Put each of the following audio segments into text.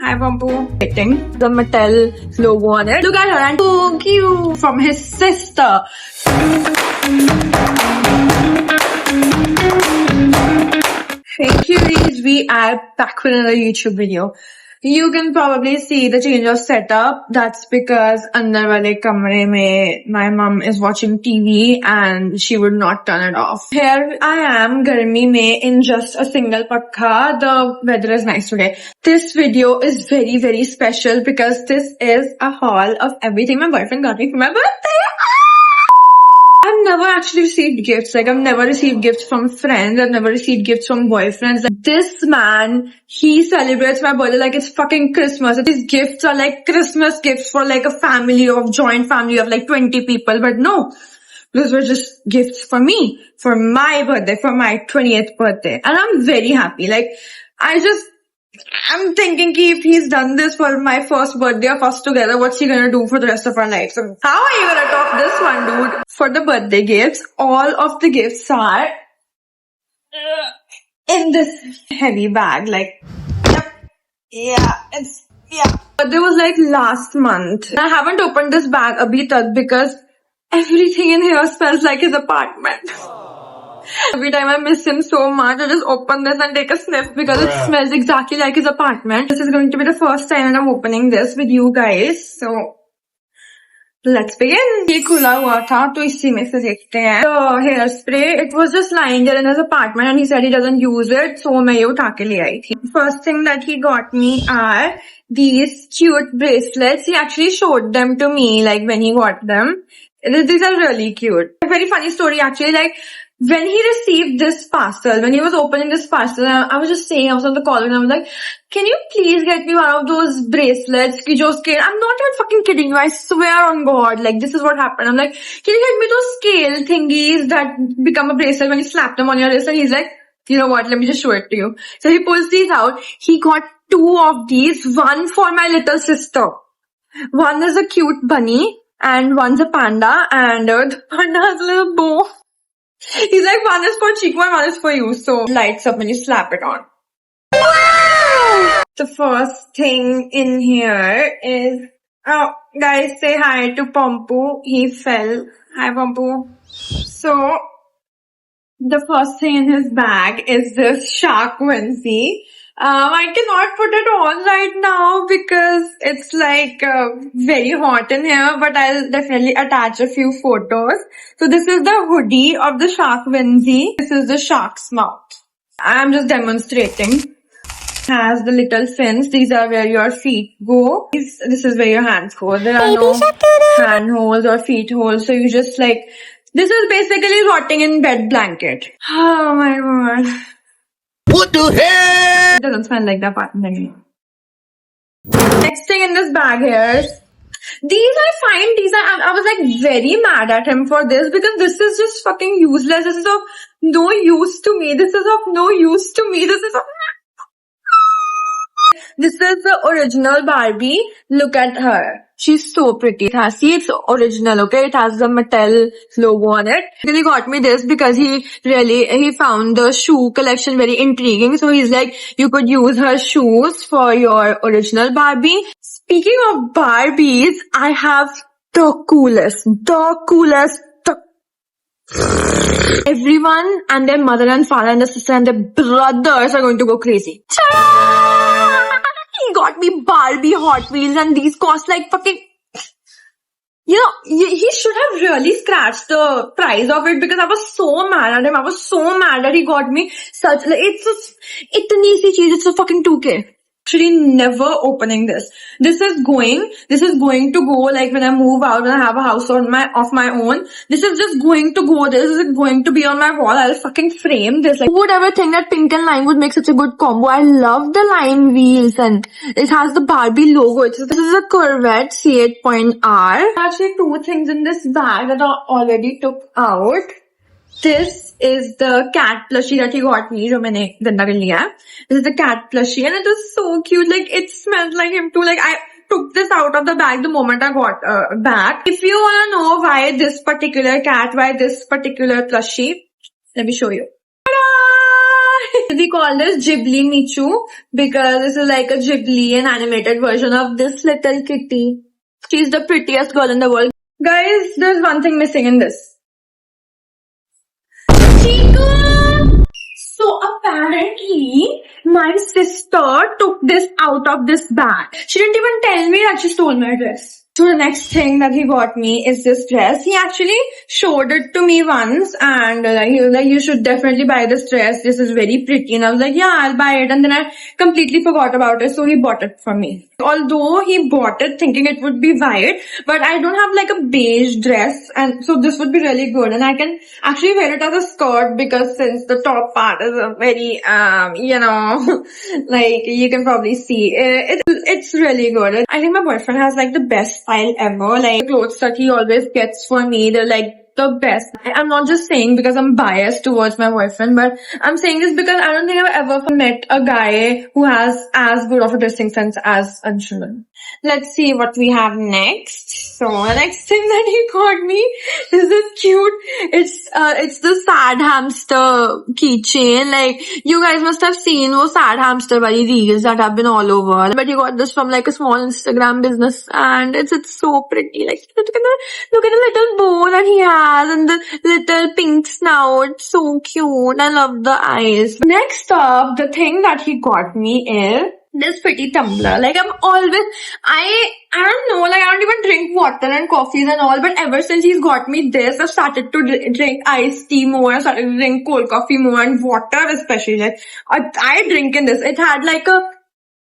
Hi, Bambu. Getting the Mattel logo on it. Look at her and so cute from his sister. Hey cuties, we are back with another YouTube video. You can probably see the change of setup. That's because andar wale kamre mein my mom is watching TV and she would not turn it off. Here I am, garmi mein, in just a single pakha. The weather is nice today. This video is very, very special because this is a haul of everything my boyfriend got me for my birthday. I've never actually received gifts. Like, I've never received gifts from friends. I've never received gifts from boyfriends. Like, this man, he celebrates my birthday like it's fucking Christmas. These gifts are like Christmas gifts for like a family of joint family of like 20 people. But no, those were just gifts for me, for my birthday, for my 20th birthday. And I'm very happy. Like, I'm thinking if he's done this for my first birthday of us together, what's he gonna do for the rest of our lives? So how are you gonna top this one, dude? For the birthday gifts, all of the gifts are in this heavy bag. Like, But there was like last month. I haven't opened this bag abhi tak because everything in here smells like his apartment. Every time I miss him so much, I just open this and take a sniff because it smells exactly like his apartment. This is going to be the first time that I'm opening this with you guys. So, let's begin. ये खुला हुआ था तो इसी में से देखते हैं. The hairspray, it was just lying there in his apartment and he said he doesn't use it. So मैं ये उठा के ले आई थी. First thing that he got me are these cute bracelets. He actually showed them to me like when he got them. These are really cute. A very funny story actually. Like, when he received this parcel, when he was opening this parcel, I was just saying, I was on the call and I was like, can you please get me one of those bracelets? I'm not even fucking kidding you. I swear on God. Like, this is what happened. I'm like, can you get me those scale thingies that become a bracelet when you slap them on your wrist? And he's like, you know what? Let me just show it to you. So he pulls these out. He got 2 of these. One for my little sister. One is a cute bunny and one's a panda. And the panda has a little bow. He's like, one is for Chico and one is for you. So, lights up when you slap it on. Wow! The first thing in here is, oh, guys, say hi to Pompu. He fell. Hi, Pompu. So, the first thing in his bag is this shark onesie. I cannot put it on right now because it's like very hot in here, but I'll definitely attach a few photos. So this is the hoodie of the shark onesie. This is the shark's mouth. I'm just demonstrating. Has the little fins. These are where your feet go. This is where your hands go. There are no hand holes or feet holes. So you just like, this is basically rotting in bed blanket. Oh my God. What the hell? It doesn't smell like the apartment anymore. Next thing in this bag here, I was like very mad at him for this because this is just fucking useless. This is of no use to me. This is the original Barbie. Look at her. She's so pretty. It's original, okay? It has the Mattel logo on it. He really got me this because he found the shoe collection very intriguing. So he's like, you could use her shoes for your original Barbie. Speaking of Barbies, I have the coolest. Everyone and their mother and father and their sister and their brothers are going to go crazy. He got me Barbie Hot Wheels and these cost like fucking, he should have really scratched the price of it because I was so mad at him. I was so mad that he got me such, like, it's a fucking 2K. Actually never opening this. This is going to go like when I move out and I have a house of my own. This is just going to go. This is going to be on my wall. I'll fucking frame this. Like, who would ever think that pink and lime would make such a good combo? I love the lime wheels and it has the Barbie logo. This is a Corvette C8.R. Actually 2 things in this bag that I already took out. This is the cat plushie that he got me, This is the cat plushie and it is so cute. Like, it smells like him too. Like, I took this out of the bag the moment I got back. If you wanna know why this particular cat, why this particular plushie, let me show you. Ta-da! We call this Ghibli Michu because this is like a Ghibli, an animated version of this little kitty. She's the prettiest girl in the world. Guys, there's one thing missing in this. Chico! So apparently, my sister took this out of this bag. She didn't even tell me that she stole my dress. So the next thing that he got me is this dress. He actually showed it to me once and he was like, you should definitely buy this dress. This is very pretty. And I was like, yeah, I'll buy it. And then I completely forgot about it. So he bought it for me. Although he bought it thinking it would be white, but I don't have like a beige dress. And so this would be really good. And I can actually wear it as a skirt because since the top part is a very, like you can probably see it's really good. I think my boyfriend has like the best style ever. Like the clothes that he always gets for me, they're like the best. I'm not just saying because I'm biased towards my boyfriend, but I'm saying this because I don't think I've ever met a guy who has as good of a dressing sense as Anshuman. Let's see what we have next. So the next thing that he got me is this cute, it's the sad hamster keychain. Like you guys must have seen those sad hamster buddy reels that have been all over. But he got this from like a small Instagram business and it's so pretty. Like look at the little bow that he has and the little pink snout. So cute. I love the eyes. Next up, the thing that he got me is this pretty tumbler. Like I don't know, like I don't even drink water and coffees and all, but ever since he's got me this, I've started to drink iced tea more, I started to drink cold coffee more and water especially. Like I drink in this. It had like a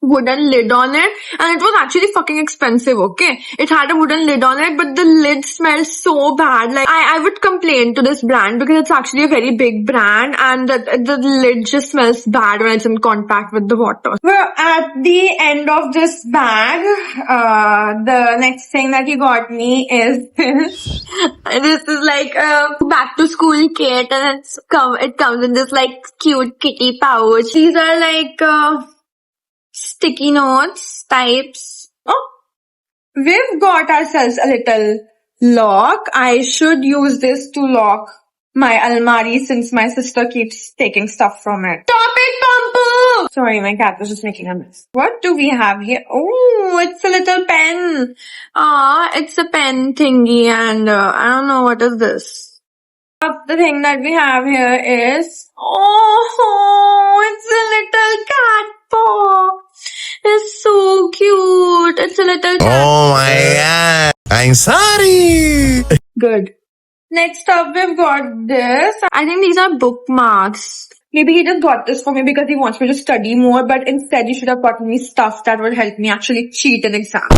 wooden lid on it and it was actually fucking expensive, okay? It had a wooden lid on it, but the lid smells so bad. Like I would complain to this brand because it's actually a very big brand and the lid just smells bad when it's in contact with the water. We're at the end of this bag. The next thing that he got me is this. This is like a back to school kit and it comes in this like cute kitty pouch. These are like sticky notes types. Oh, we've got ourselves a little lock. I should use this to lock my almari since my sister keeps taking stuff from it. Stop it, Pampu! Sorry, my cat was just making a mess. What do we have here? Oh, it's a little pen. It's a pen thingy and I don't know what is this. The thing that we have here is, it's a little cat paw. It's so cute. It's a little cat. Oh my god. I'm sorry. Good. Next up, we've got this. I think these are bookmarks. Maybe he just got this for me because he wants me to study more, but instead he should have gotten me stuff that would help me actually cheat in exams.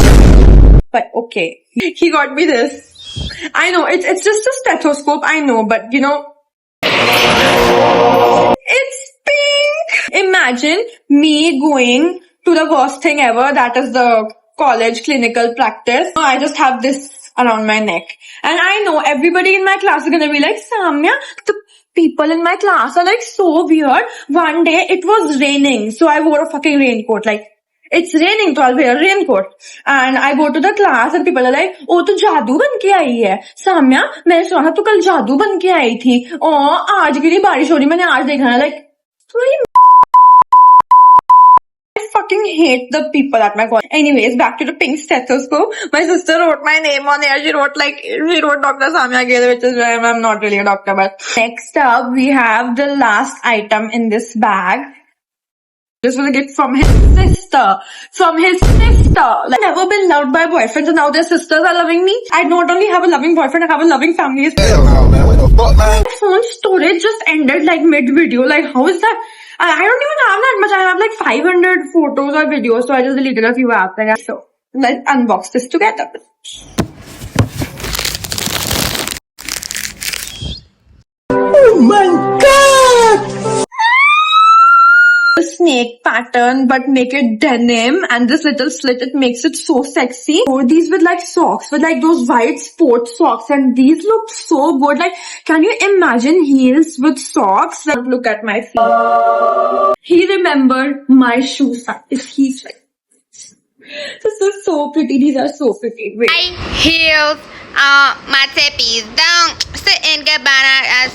But okay. He got me this. I know, it's just a stethoscope, I know, but you know, it's pink! Imagine me going to the worst thing ever, that is the college clinical practice. I just have this around my neck. And I know everybody in my class is gonna be like, Samya, the people in my class are like so weird. One day it was raining, so I wore a fucking raincoat. Like, it's raining, so I'll wear a raincoat. And I go to the class and people are like, oh, tu जादू बन के आई है. Samya, मैंने सुना था तू कल जादू बन के आई थी. Oh, आज के लिए बारिश हो रही, मैंने आज देखा. Like, I fucking hate the people at my college. Anyways, back to the pink stethoscope. My sister wrote my name on here. She wrote Dr. Samya Gale, which is why I'm not really a doctor. But next up, we have the last item in this bag. This was a gift from his sister. Like, I've never been loved by boyfriends and now their sisters are loving me. I not only have a loving boyfriend, I have a loving family as well. Hell no, man. What the fuck, man? My phone storage just ended like mid-video. Like, how is that? I don't even have that much. I have like 500 photos or videos, so I just deleted a few apps. So, let's unbox this together. Oh my god! A snake pattern, but make it denim, and this little slit, it makes it so sexy. Oh, these with like socks, with like those white sports socks, and these look so good. Like, can you imagine heels with socks? Like, look at my feet. He remembered my shoe size. He's like, this is so pretty. These are so pretty. Wait. High heels Matepis. Don't sit and get banana as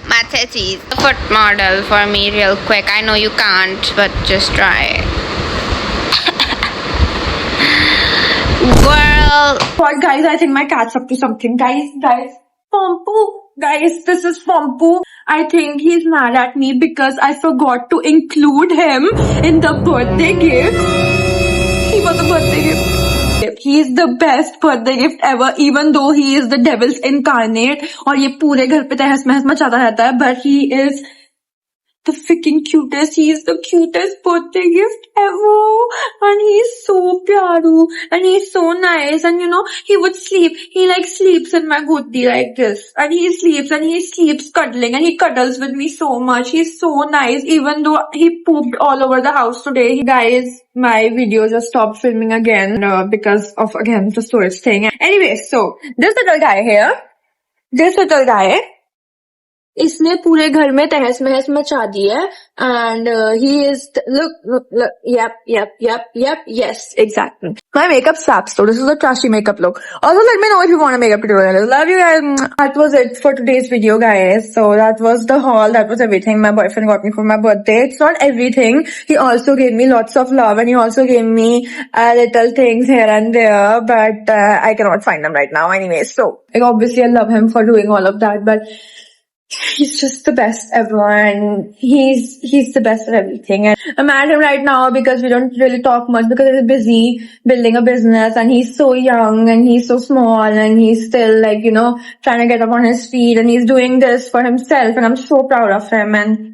Matetis. Foot model for me real quick. I know you can't, but just try. Girl. What, guys? I think my cat's up to something. Guys, Pompu. Guys, this is Pompu. I think he's mad at me because I forgot to include him in the birthday gift. He was a birthday gift. He is the best birthday gift ever, even though he is the devil's incarnate. और ये पूरे घर पे तहस महस मचाता रहता है, but he is the freaking cutest. He is the cutest birthday gift ever. And he's so pyaru. And he's so nice. And you know, he would sleep. He like sleeps in my goodie like this. And he sleeps cuddling. And he cuddles with me so much. He's so nice. Even though he pooped all over the house today. Guys, my video just stopped filming again because of, again, the storage thing. Anyway, so, this little guy here. इसने पूरे घर में तहस महस मचा दी है and he is look yep yes exactly my makeup slaps so this is a trashy makeup look. Also let me know if you want a makeup tutorial. Love you guys. That was it for today's video, guys. So that was the haul, that was everything my boyfriend got me for my birthday. It's not everything, he also gave me lots of love and he also gave me little things here and there, but I cannot find them right now. Anyway, so like, obviously I love him for doing all of that, but he's just the best ever and he's the best at everything. And I'm mad at him right now because we don't really talk much because he's busy building a business and he's so young and he's so small and he's still like, you know, trying to get up on his feet and he's doing this for himself and I'm so proud of him. And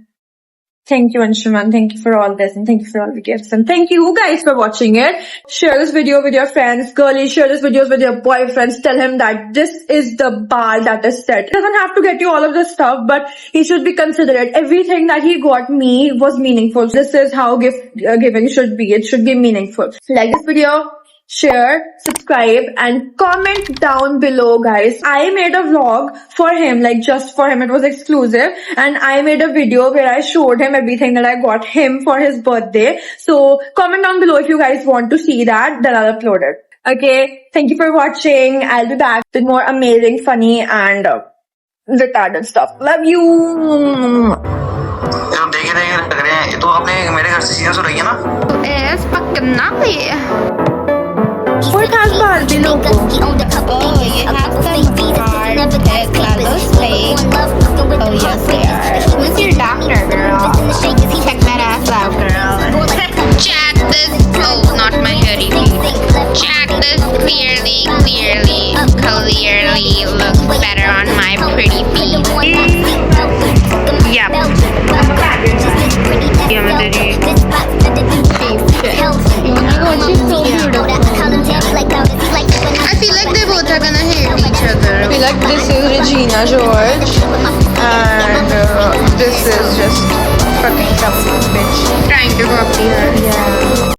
thank you, Anshuman. Thank you for all this and thank you for all the gifts and thank you guys for watching it. Share this video with your friends. Girlies, share this video with your boyfriends. Tell him that this is the bar that is set. He doesn't have to get you all of this stuff, but he should be considerate. Everything that he got me was meaningful. This is how gift giving should be. It should be meaningful. Like this video, share, subscribe, and comment down below, guys. I made a vlog for him, like just for him. It was exclusive. And I made a video where I showed him everything that I got him for his birthday. So comment down below if you guys want to see that. Then I'll upload it. Okay, thank you for watching. I'll be back with more amazing, funny, and retarded stuff. Love you. जब देखे लग रहे हैं ये तो अपने मेरे घर से सीधा सो रही है ना Es fucking naughty. What has Barbie logo? Oh, you have some hard Lados plates. Oh, yes, they are. Who's your doctor, girl? Check that ass out, girl. Check this. Oh, not my hoodie. Check this clearly looks better on my pretty feet. Yep. Yeah, my daddy. I feel like they both are gonna hate each other. I feel like this is Regina George and this is just fucking some bitch Trying to copy her.